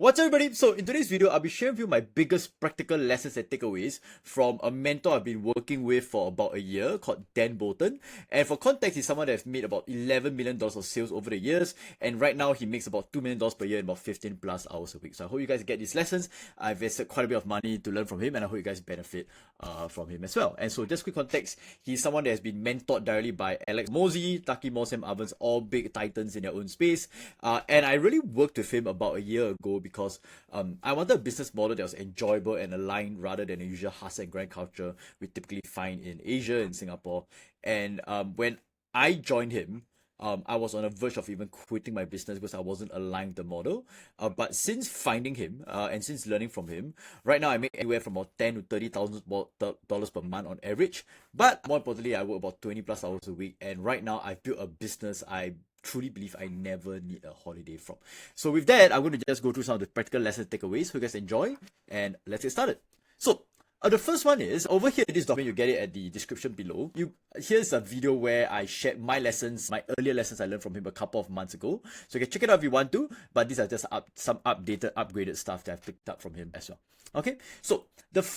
What's up, everybody? So in today's video, I'll be sharing with you my biggest practical lessons and takeaways from a mentor I've been working with for about a year called Dan Bolton. And for context, he's someone that's made about $11 million of sales over the years. And right now he makes about $2 million per year and about 15 plus hours a week. So I hope you guys get these lessons. I've invested quite a bit of money to learn from him, and I hope you guys benefit from him as well. And so just quick context, he's someone that has been mentored directly by Alex Mosey, Taki Mosem Ovens, all big titans in their own space. And I really worked with him about a year ago because I wanted a business model that was enjoyable and aligned rather than the usual hustle and grind culture we typically find in Asia and Singapore. And when I joined him, I was on the verge of even quitting my business because I wasn't aligned with the model. But since finding him and since learning from him, right now I make anywhere from about $10,000 to $30,000 per month on average. But more importantly, I work about 20 plus hours a week. And right now I've built a business I truly believe I never need a holiday from. So with that, I'm going to just go through some of the practical lessons takeaways. Hope you guys enjoy, and let's get started. So the first one is over here in this document. You get it at the description below. Here's a video where I shared my lessons, my earlier lessons I learned from him a couple of months ago. So you can check it out if you want to. But these are just some updated, upgraded stuff that I've picked up from him as well. Okay, so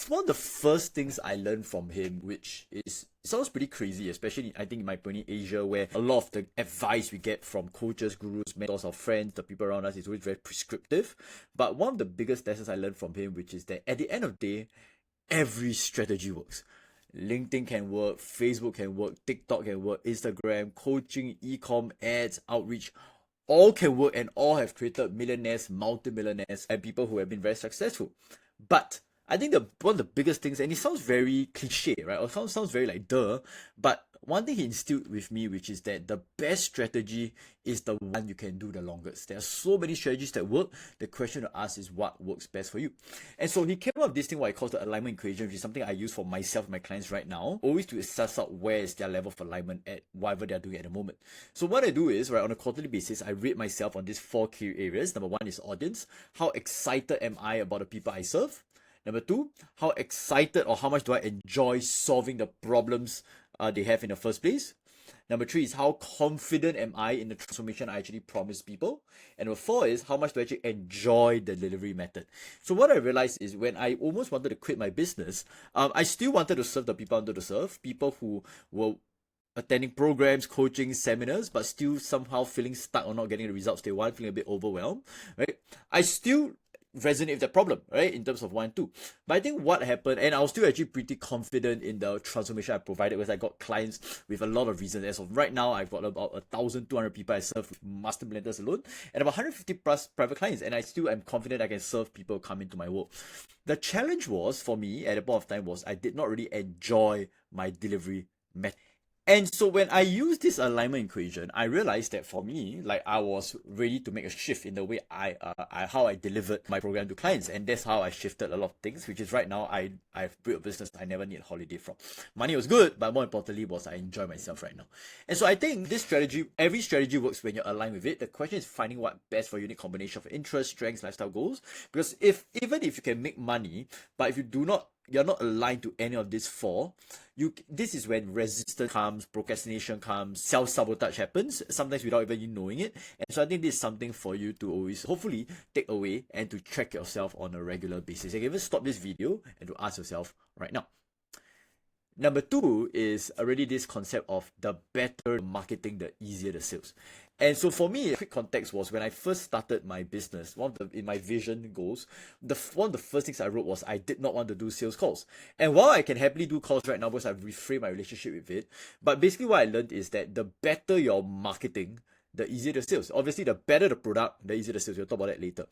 one of the first things I learned from him, which is sounds pretty crazy, especially I think in my journey Asia, where a lot of the advice we get from coaches, gurus, mentors, or friends, the people around us is always very prescriptive. But one of the biggest lessons I learned from him, which is that at the end of the day, every strategy works. LinkedIn can work, Facebook can work, TikTok can work, Instagram, coaching, e-com, ads, outreach, all can work, and all have created millionaires, multimillionaires, and people who have been very successful. But I think one of the biggest things, and it sounds very cliche, right? Or sounds very like duh, but one thing he instilled with me, which is that the best strategy is the one you can do the longest. There are so many strategies that work. The question to ask is what works best for you. And so he came up with this thing what I call the alignment equation, which is something I use for myself and my clients right now, always to assess out where is their level of alignment at whatever they're doing at the moment. So what I do is, right, on a quarterly basis, I rate myself on these 4 key areas. Number 1 is audience. How excited am I about the people I serve? Number 2, how excited or how much do I enjoy solving the problems they have in the first place? Number 3 is how confident am I in the transformation I actually promise people? And number 4 is how much do I actually enjoy the delivery method? So what I realized is when I almost wanted to quit my business, I still wanted to serve the people I wanted to serve, people who were attending programs, coaching, seminars, but still somehow feeling stuck or not getting the results they want, feeling a bit overwhelmed, right? I still resonate with that problem, right, in terms of 1 and 2. But I think what happened, and I was still actually pretty confident in the transformation I provided, because I got clients with a lot of reasons. As of right now, I've got about 1,200 people I serve with master millionaires alone, and about 150 plus private clients, and I still am confident I can serve people who come into my world. The challenge was, for me, at the point of time, was I did not really enjoy my delivery method. And so when I used this alignment equation, I realized that for me, like, I was ready to make a shift in the way how I delivered my program to clients, and that's how I shifted a lot of things. Which is right now I've built a business I never need a holiday from. Money was good, but more importantly was I enjoy myself right now. And so I think this strategy, every strategy works when you're aligned with it. The question is finding what best for unique combination of interest, strengths, lifestyle goals. Because even if you can make money, but if you're not aligned to any of these 4, this is when resistance comes, procrastination comes, self-sabotage happens, sometimes without even you knowing it. And so I think this is something for you to always hopefully take away and to track yourself on a regular basis. You can even stop this video and to ask yourself right now. Number 2 is already this concept of the better marketing, the easier the sales. And so for me, a quick context was when I first started my business, in my vision goals, one of the first things I wrote was I did not want to do sales calls. And while I can happily do calls right now because I've reframed my relationship with it, but basically what I learned is that the better your marketing, the easier the sales. Obviously, the better the product, the easier the sales. We'll talk about that later.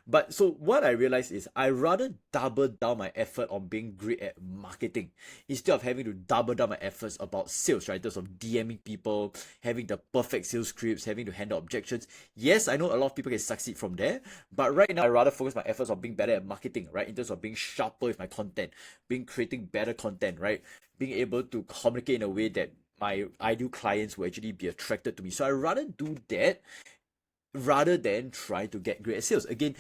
But so what I realized is I rather double down my effort on being great at marketing instead of having to double down my efforts about sales, right? In terms of DMing people, having the perfect sales scripts, having to handle objections. Yes, I know a lot of people can succeed from there, but right now I rather focus my efforts on being better at marketing, right? In terms of being sharper with my content, creating better content, right? Being able to communicate in a way that my ideal clients will actually be attracted to me. So I rather do that rather than try to get great at sales. Again,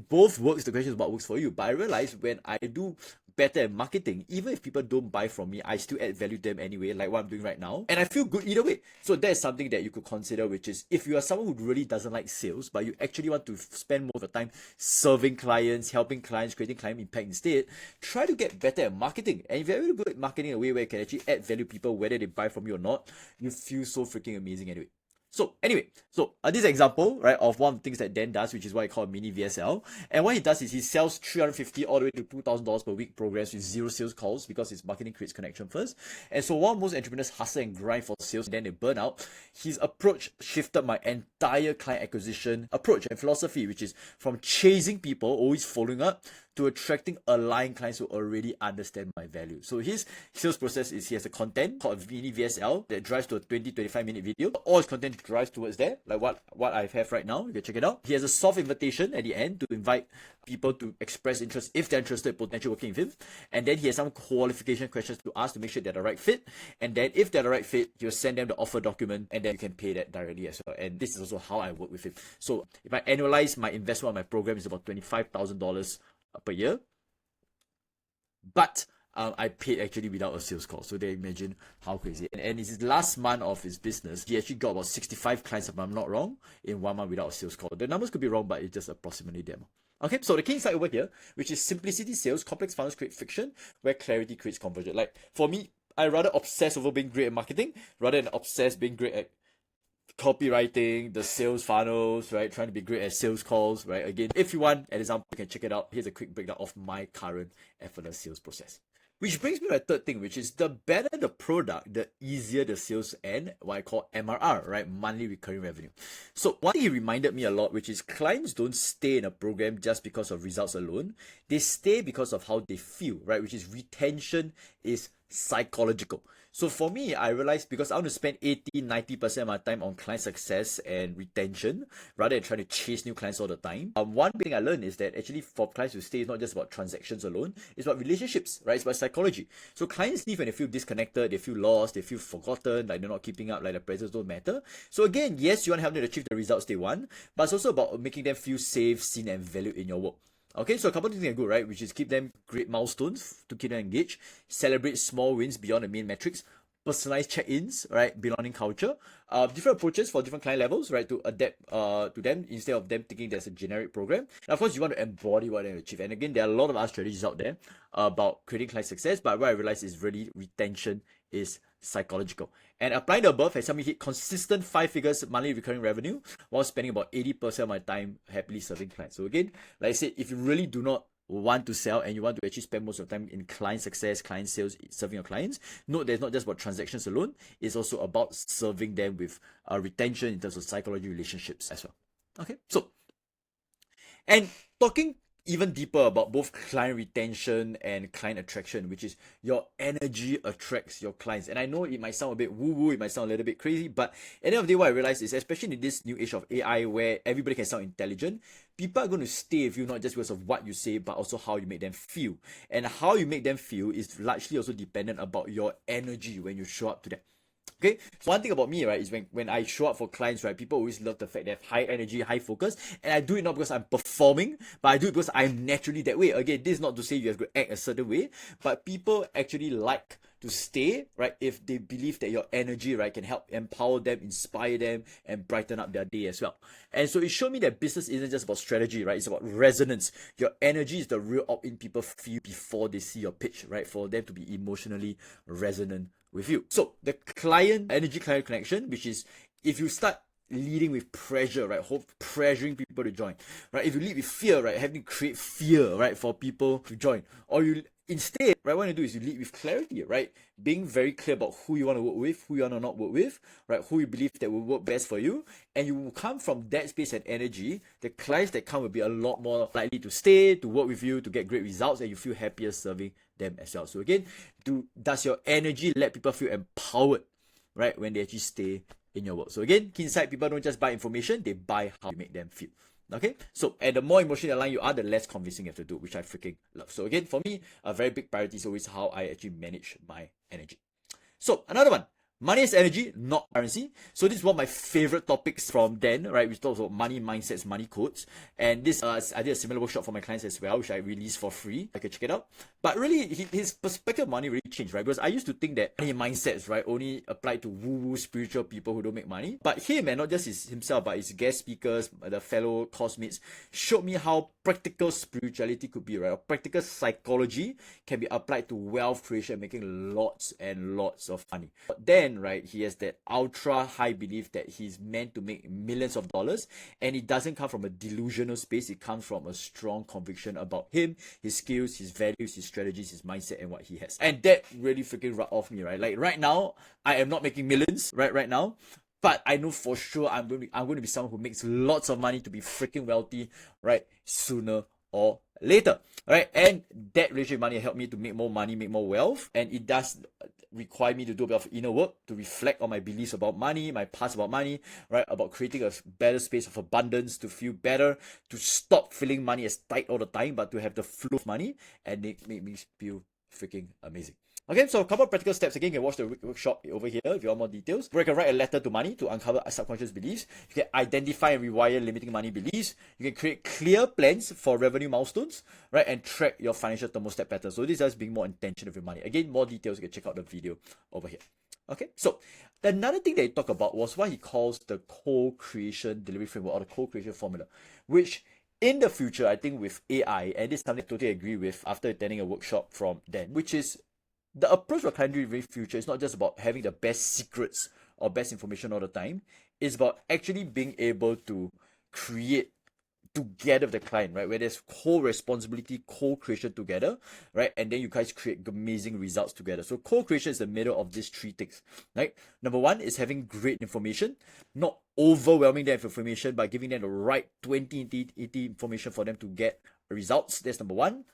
both works. The question is what works for you. But I realized when I do better at marketing, even if people don't buy from me, I still add value to them anyway, like what I'm doing right now. And I feel good either way. So that is something that you could consider, which is if you are someone who really doesn't like sales, but you actually want to spend more of your time serving clients, helping clients, creating client impact instead, try to get better at marketing. And if you're really good at marketing in a way where you can actually add value to people, whether they buy from you or not, you feel so freaking amazing anyway. So anyway, this is an example, right, of one of the things that Dan does, which is what I call mini VSL. And what he does is he sells $350 all the way to $2,000 per week programs with 0 sales calls because his marketing creates connection first. And so while most entrepreneurs hustle and grind for sales and then they burn out, his approach shifted my entire client acquisition approach and philosophy, which is from chasing people, always following up, to attracting aligned clients who already understand my value. So his sales process is he has a content called mini VSL that drives to a 20-25 minute video. All his content drives towards there, like what I have right now. You can check it out. He has a soft invitation at the end to invite people to express interest if they're interested in potentially working with him. And then he has some qualification questions to ask to make sure they're the right fit. And then if they're the right fit, he'll send them the offer document and then you can pay that directly as well. And this is also how I work with him. So if I annualize my investment on my program is about $25,000 per year, but I paid actually without a sales call. So they imagine how crazy. And it's his last month of his business, he actually got about 65 clients, if I'm not wrong, in 1 month without a sales call. The numbers could be wrong, but it's just approximately them. Okay, so the key insight over here, which is simplicity sales, complex funnels create friction, where clarity creates conversion. Like for me, I rather obsess over being great at marketing rather than obsess being great at copywriting, the sales funnels, right? Trying to be great at sales calls, right? Again, if you want an example, you can check it out. Here's a quick breakdown of my current effortless sales process. Which brings me to my third thing, which is the better the product, the easier the sales and what I call MRR, right? Monthly recurring revenue. So one thing he reminded me a lot, which is clients don't stay in a program just because of results alone. They stay because of how they feel, right? Which is retention is psychological. So for me, I realized because I want to spend 80-90% of my time on client success and retention rather than trying to chase new clients all the time. One thing I learned is that actually for clients to stay, it's not just about transactions alone, it's about relationships, right? It's about psychology. So clients leave when they feel disconnected, they feel lost, they feel forgotten, like they're not keeping up, like their presence don't matter. So again, yes, you want to help them achieve the results they want, but it's also about making them feel safe, seen, and valued in your work. Okay, so a couple of things are good, right? Which is keep them great milestones to keep them engaged, celebrate small wins beyond the main metrics, personalized check-ins, right? Belonging culture, different approaches for different client levels, right? To adapt to them instead of them thinking there's a generic program. And of course, you want to embody what they achieve. And again, there are a lot of other strategies out there about creating client success, but what I realized is really retention is psychological. And applying the above has helped me hit consistent 5 figures monthly recurring revenue while spending about 80% of my time happily serving clients. So again, like I said, if you really do not want to sell and you want to actually spend most of your time in client success, client sales, serving your clients, note that it's not just about transactions alone, it's also about serving them with retention in terms of psychology relationships as well. Okay, so, and talking even deeper about both client retention and client attraction, which is your energy attracts your clients. And I know it might sound a bit woo-woo, it might sound a little bit crazy, but at the end of the day, what I realize is, especially in this new age of AI where everybody can sound intelligent, people are going to stay with you not just because of what you say, but also how you make them feel. And how you make them feel is largely also dependent about your energy when you show up to them. Okay, so one thing about me, right, is when I show up for clients, right, people always love the fact that I have high energy, high focus, and I do it not because I'm performing, but I do it because I'm naturally that way. Again, this is not to say you have to act a certain way, but people actually like to stay, right, if they believe that your energy, right, can help empower them, inspire them, and brighten up their day as well. And so it showed me that business isn't just about strategy, right, it's about resonance. Your energy is the real opt-in people feel before they see your pitch, right, for them to be emotionally resonant with you. So the client energy client connection, which is if you start leading with pressure, right, pressuring people to join, right, if you lead with fear, right, having to create fear, right, for people to join, or you instead, right, what you do is you lead with clarity, right, being very clear about who you want to work with, who you want to not work with, right, who you believe that will work best for you, and you will come from that space and energy. The clients that come will be a lot more likely to stay, to work with you, to get great results, and you feel happier serving them as well. So again, does your energy let people feel empowered, right, when they actually stay in your work? So again, key insight, people don't just buy information, they buy how you make them feel. Okay, so and the more emotionally aligned you are, the less convincing you have to do, which I freaking love. So again, for me, a very big priority is always how I actually manage my energy. So another one, Money is energy, not currency. So this is one of my favorite topics from Dan, right? We talked about money mindsets, money codes. And this, I did a similar workshop for my clients as well, which I released for free. I can check it out. But really, his perspective of money really changed, right? Because I used to think that money mindsets, right, only apply to woo-woo spiritual people who don't make money. But him, and not just himself, but his guest speakers, the fellow cosmates, showed me how practical spirituality could be, right? Or practical psychology can be applied to wealth creation, making lots and lots of money. But then, right, he has that ultra high belief that he's meant to make millions of dollars, and it doesn't come from a delusional space. It comes from a strong conviction about him, his skills, his values, his strategies, his mindset, and what he has. And that really freaking rubbed off me, right? Like right now, I am not making millions right now. But I know for sure I'm going to be someone who makes lots of money to be freaking wealthy, right? Sooner or later, right? And that relationship with money helped me to make more money, make more wealth. And it does require me to do a bit of inner work, to reflect on my beliefs about money, my past about money, right? About creating a better space of abundance, to feel better, to stop feeling money as tight all the time, but to have the flow of money and make me feel freaking amazing. Okay, so a couple of practical steps. Again, you can watch the workshop over here if you want more details. Where you can write a letter to money to uncover subconscious beliefs. You can identify and rewire limiting money beliefs. You can create clear plans for revenue milestones, right? And track your financial thermostat pattern. So this is being more intentional with your money. Again, more details, you can check out the video over here. Okay, so another thing that he talked about was what he calls the co-creation delivery framework, or the co-creation formula, which in the future, I think with AI, and this is something I totally agree with after attending a workshop from Dan, which is the approach for client-driven future is not just about having the best secrets or best information all the time. It's about actually being able to create together with the client, right? Where there's co-responsibility, co-creation together, right? And then you guys create amazing results together. So co-creation is the middle of these three things, right? Number one is having great information, not overwhelming them with information, by giving them the right 20, 80 information for them to get results. That's number one.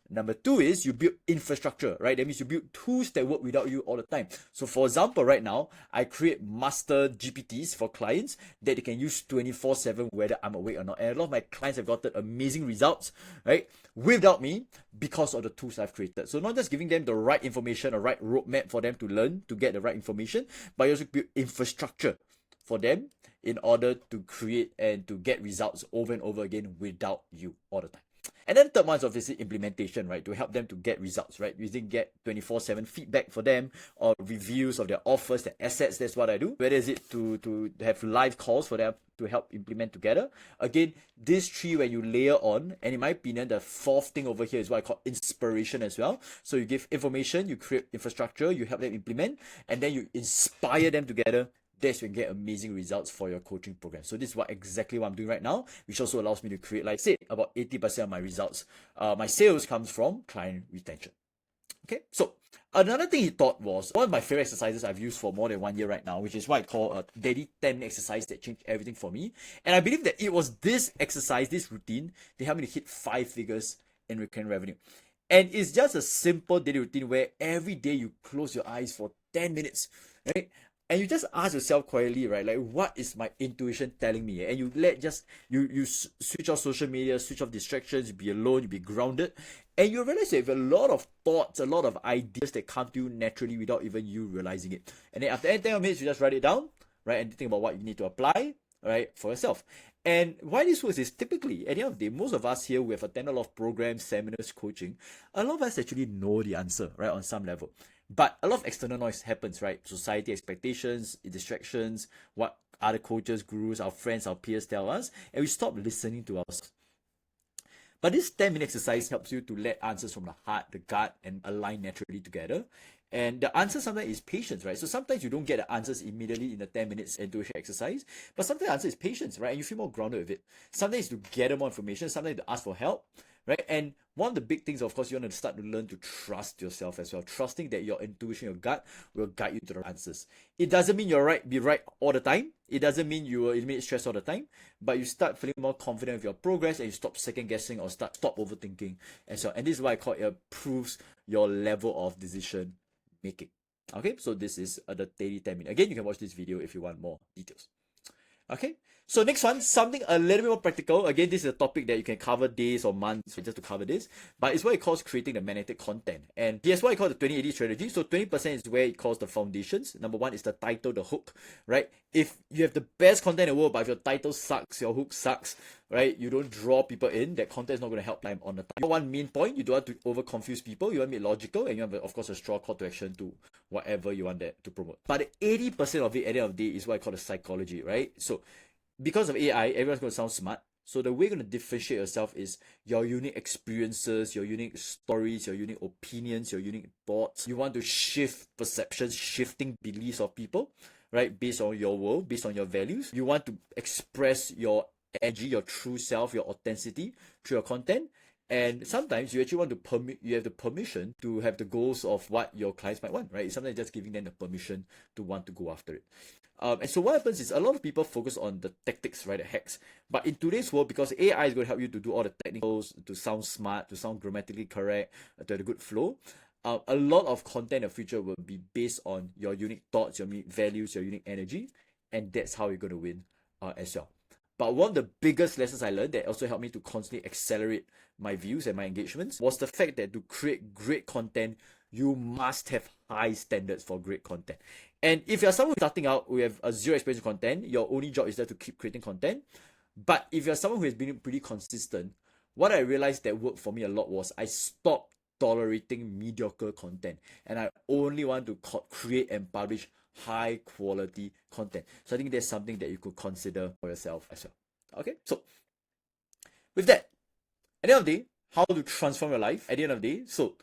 Number two is you build infrastructure, right? That means you build tools that work without you all the time. So for example, right now, I create master GPTs for clients that they can use 24/7 whether I'm awake or not. And a lot of my clients have gotten amazing results, right? Without me, because of the tools I've created. So not just giving them the right information, a right roadmap for them to learn, to get the right information, but you also build infrastructure for them in order to create and to get results over and over again without you all the time. And then the third one is obviously implementation, right? To help them to get results, right? Using get 24/7 feedback for them, or reviews of their offers, their assets. That's what I do. Whether is it to have live calls for them to help implement together. Again, these three, when you layer on, and in my opinion, the fourth thing over here is what I call inspiration as well. So you give information, you create infrastructure, you help them implement, and then you inspire them together. That's when you get amazing results for your coaching program. So this is exactly what I'm doing right now, which also allows me to create, like I said, about 80% of my results. My sales comes from client retention. Okay, so another thing he taught was one of my favorite exercises I've used for more than 1 year right now, which is what I call a daily 10-minute exercise that changed everything for me. And I believe that it was this exercise, this routine, that helped me to hit 5 figures in recurring revenue. And it's just a simple daily routine where every day you close your eyes for 10 minutes, right? And you just ask yourself quietly, right? Like, what is my intuition telling me? And you switch off social media, switch off distractions, you be alone, you be grounded. And you realize you have a lot of thoughts, a lot of ideas that come to you naturally without even you realizing it. And then after 10 minutes, you just write it down, right? And think about what you need to apply, right, for yourself. And why this works is typically, at the end of the day, most of us here, we have attended a lot of programs, seminars, coaching. A lot of us actually know the answer, right, on some level. But a lot of external noise happens, right? Society expectations, distractions, what other coaches, gurus, our friends, our peers tell us, and we stop listening to ourselves. But this 10-minute exercise helps you to let answers from the heart, the gut, and align naturally together. And the answer sometimes is patience, right? So sometimes you don't get the answers immediately in the 10 minutes intuition exercise, but sometimes the answer is patience, right? And you feel more grounded with it. Sometimes to gather more information, sometimes to ask for help, right? And one of the big things, of course, you want to start to learn to trust yourself as well, trusting that your intuition, your gut will guide you to the answers. It doesn't mean you're right, be right all the time. It doesn't mean you will eliminate stress all the time, but you start feeling more confident with your progress, and you stop second guessing or stop overthinking as well. And this is why I call it improves your level of decision making. Okay, so this is the daily 10 minutes. Again, you can watch this video if you want more details. Okay, So next one, something a little bit more practical. Again, this is a topic that you can cover days or months just to cover this. But it's what it calls creating the magnetic content. And here's what I call the 2080 strategy. So 20% is where it calls the foundations. Number one is the title, the hook, right? If you have the best content in the world, but if your title sucks, your hook sucks, right? You don't draw people in, that content is not going to help them on the time. One main point, you don't want to over confuse people. You want to be logical, and you have, of course, a strong call to action to whatever you want that to promote. But 80% of it at the end of the day is what I call the psychology, right? So because of AI, everyone's going to sound smart. So the way you're going to differentiate yourself is your unique experiences, your unique stories, your unique opinions, your unique thoughts. You want to shift perceptions, shifting beliefs of people, right? Based on your world, based on your values. You want to express your energy, your true self, your authenticity through your content. And sometimes you actually want to you have the permission to have the goals of what your clients might want, right? Sometimes just giving them the permission to want to go after it. And so what happens is a lot of people focus on the tactics, right, the hacks. But in today's world, because AI is going to help you to do all the technicals, to sound smart, to sound grammatically correct, to have a good flow, a lot of content in the future will be based on your unique thoughts, your unique values, your unique energy, and that's how you're going to win as well. But one of the biggest lessons I learned that also helped me to constantly accelerate my views and my engagements was the fact that to create great content, you must have high standards for great content. And if you're someone starting out who have a zero experience with content, your only job is there to keep creating content. But if you're someone who has been pretty consistent, what I realized that worked for me a lot was I stopped tolerating mediocre content, and I only want to create and publish high quality content. So I think that's something that you could consider for yourself as well. Okay, so with that, at the end of the day, how to transform your life at the end of the day. So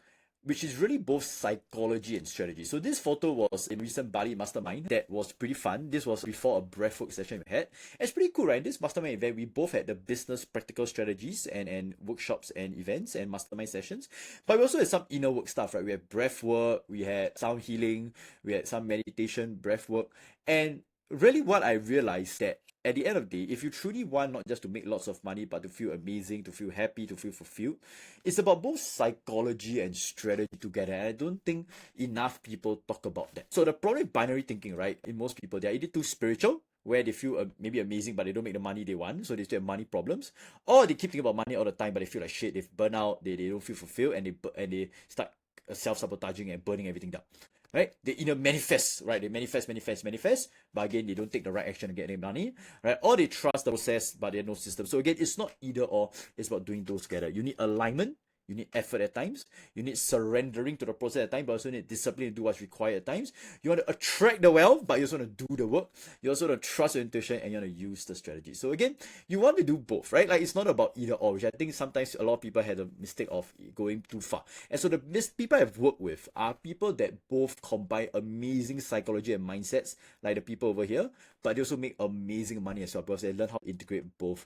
which is really both psychology and strategy. So this photo was in recent Bali Mastermind that was pretty fun. This was before a breathwork session we had. It's pretty cool, right? This Mastermind event, we both had the business practical strategies and workshops and events and Mastermind sessions. But we also had some inner work stuff, right? We had breathwork, we had sound healing, we had some meditation, breathwork. And really what I realized that at the end of the day, if you truly want not just to make lots of money, but to feel amazing, to feel happy, to feel fulfilled, it's about both psychology and strategy together. And I don't think enough people talk about that. So the problem with binary thinking, right, in most people, they're either too spiritual, where they feel maybe amazing, but they don't make the money they want, so they still have money problems, or they keep thinking about money all the time, but they feel like shit, they've burnt out, they don't feel fulfilled, and they start self-sabotaging and burning everything down. Right? They either manifest, right? They manifest, but again, they don't take the right action to get any money, right? Or they trust the process, but they have no system. So again, it's not either or, it's about doing those together. You need alignment, you need effort at times, you need surrendering to the process at times, but also need discipline to do what's required at times. You want to attract the wealth, but you also want to do the work. You also want to trust your intuition, and you want to use the strategy. So again, you want to do both, right? Like it's not about either or, which I think sometimes a lot of people had a mistake of going too far. And so the people I've worked with are people that both combine amazing psychology and mindsets, like the people over here, but they also make amazing money as well because they learn how to integrate both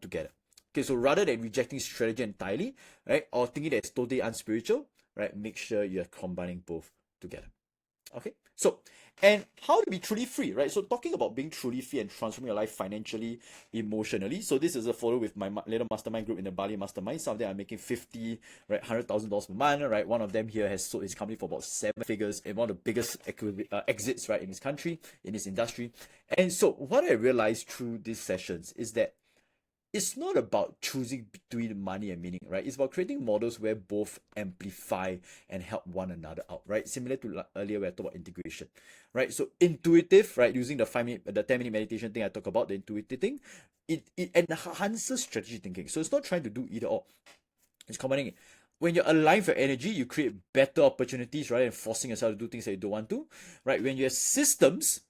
together. Okay, so rather than rejecting strategy entirely, right, or thinking that it's totally unspiritual, right, make sure you're combining both together. Okay, so, and how to be truly free, right? So talking about being truly free and transforming your life financially, emotionally. So this is a photo with my little mastermind group in the Bali Mastermind. Some of them are making 50, right, $100,000 per month, right? One of them here has sold his company for about 7 figures and one of the biggest exits, right, in his country, in his industry. And so what I realized through these sessions is that it's not about choosing between money and meaning, right? It's about creating models where both amplify and help one another out, right? Similar to earlier where I talked about integration, right? So intuitive, right? Using the 10-minute meditation thing I talk about, the intuitive thing, it enhances strategy thinking. So it's not trying to do either or. It's combining it. When you're aligned with your energy, you create better opportunities rather than forcing yourself to do things that you don't want to, right? When you have systems,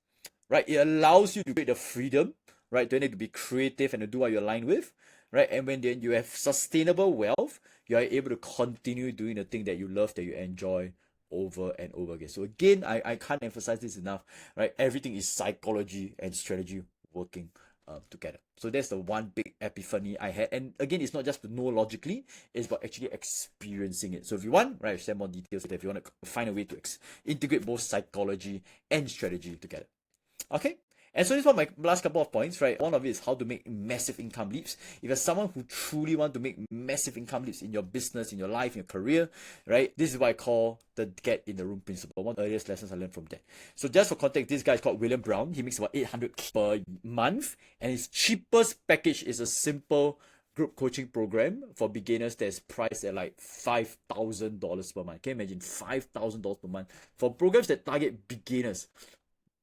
right, it allows you to create the freedom, right? Don't need to be creative and to do what you're aligned with, right? And when then you have sustainable wealth, you are able to continue doing the thing that you love, that you enjoy over and over again. So again, I can't emphasize this enough, right? Everything is psychology and strategy working together. So that's the one big epiphany I had. And again, it's not just to know logically, it's about actually experiencing it. So if you want, right, I'll share more details if you want to find a way to integrate both psychology and strategy together. Okay? And so this is one of my last couple of points, right? One of it is how to make massive income leaps. If you're someone who truly want to make massive income leaps in your business, in your life, in your career, right? This is what I call the get in the room principle. One of the earliest lessons I learned from that. So just for context, this guy is called William Brown. He makes about $800 per month, and his cheapest package is a simple group coaching program for beginners that's priced at like $5,000 per month. Can you imagine $5,000 per month for programs that target beginners?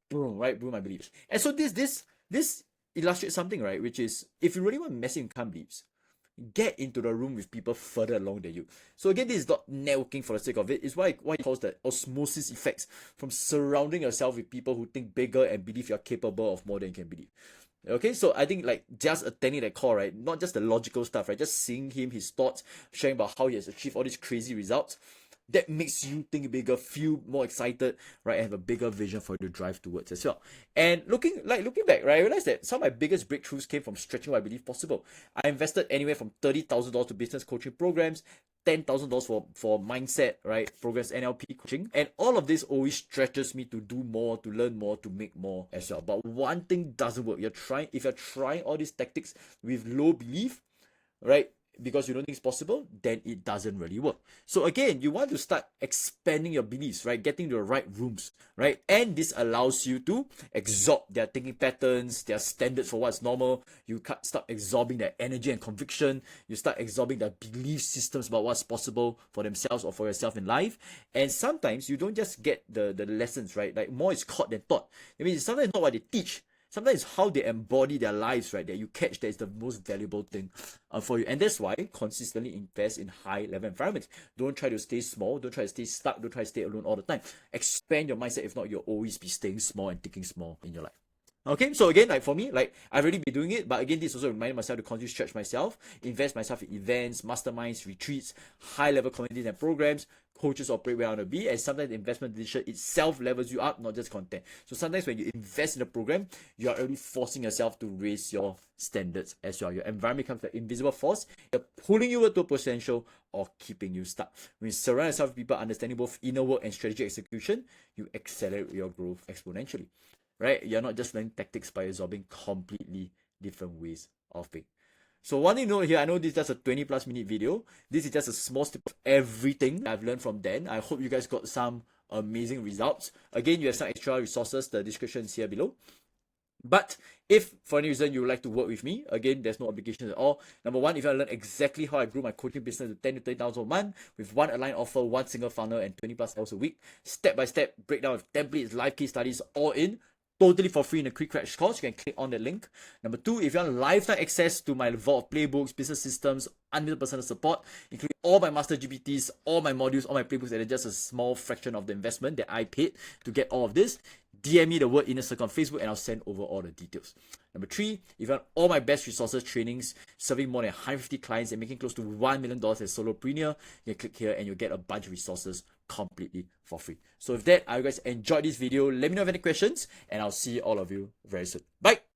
Boom, right? Boom, my beliefs. And so this illustrates something, right? Which is, if you really want massive income leaps, get into the room with people further along than you. So again, this is not networking for the sake of it. It's why he calls the osmosis effects, from surrounding yourself with people who think bigger and believe you're capable of more than you can believe. Okay, so I think like just attending that call, right? Not just the logical stuff, right? Just seeing him, his thoughts, sharing about how he has achieved all these crazy results. That makes you think bigger, feel more excited, right? And have a bigger vision for you to drive towards as well. And looking back, right, I realized that some of my biggest breakthroughs came from stretching what I believe possible. I invested anywhere from $30,000 to business coaching programs, $10,000 for mindset, right, programs, NLP coaching. And all of this always stretches me to do more, to learn more, to make more as well. But one thing doesn't work. If you're trying all these tactics with low belief, right, because you don't think it's possible, then it doesn't really work. So again, you want to start expanding your beliefs, right? Getting the right rooms, right? And this allows you to absorb their thinking patterns, their standards for what's normal. You start absorbing their energy and conviction. You start absorbing their belief systems about what's possible for themselves or for yourself in life. And sometimes you don't just get the lessons, right? Like more is caught than taught. I mean, sometimes it's not what they teach. Sometimes it's how they embody their lives, right? That you catch that is the most valuable thing for you. And that's why consistently invest in high level environments. Don't try to stay small. Don't try to stay stuck. Don't try to stay alone all the time. Expand your mindset. If not, you'll always be staying small and thinking small in your life. Okay, so again, like for me, like I've already been doing it, but again, this also reminded myself to continue to stretch myself, invest myself in events, masterminds, retreats, high-level communities and programs. Coaches operate where I want to be, and sometimes the investment decision itself levels you up, not just content. So sometimes when you invest in a program, you are already forcing yourself to raise your standards as well. Your environment becomes the invisible force, either pulling you to potential or keeping you stuck. When you surround yourself with people understanding both inner work and strategic execution, you accelerate your growth exponentially. Right? You're not just learning tactics by absorbing completely different ways of being. So one thing to note here, I know this is just a 20+ minute video. This is just a small snip of everything I've learned from Dan. I hope you guys got some amazing results. Again, you have some extra resources. The description is here below. But if for any reason you would like to work with me, again, there's no obligation at all. Number one, if you want to learn exactly how I grew my coaching business to 10 to 30,000 a month with one aligned offer, one single funnel, and 20+ hours a week, step-by-step breakdown with templates, live case studies, all in, totally for free in a quick crash course. You can click on that link. Number two, if you want lifetime access to my vault of playbooks, business systems, unlimited personal support, including all my master GPTs, all my modules, all my playbooks, and just a small fraction of the investment that I paid to get all of this, DM me the word Inner Circle on Facebook and I'll send over all the details. Number three, if you want all my best resources, trainings, serving more than 150 clients and making close to $1 million as solopreneur, you can click here and you'll get a bunch of resources completely for free. So with that, I hope you guys enjoyed this video. Let me know if you have any questions and I'll see all of you very soon. Bye!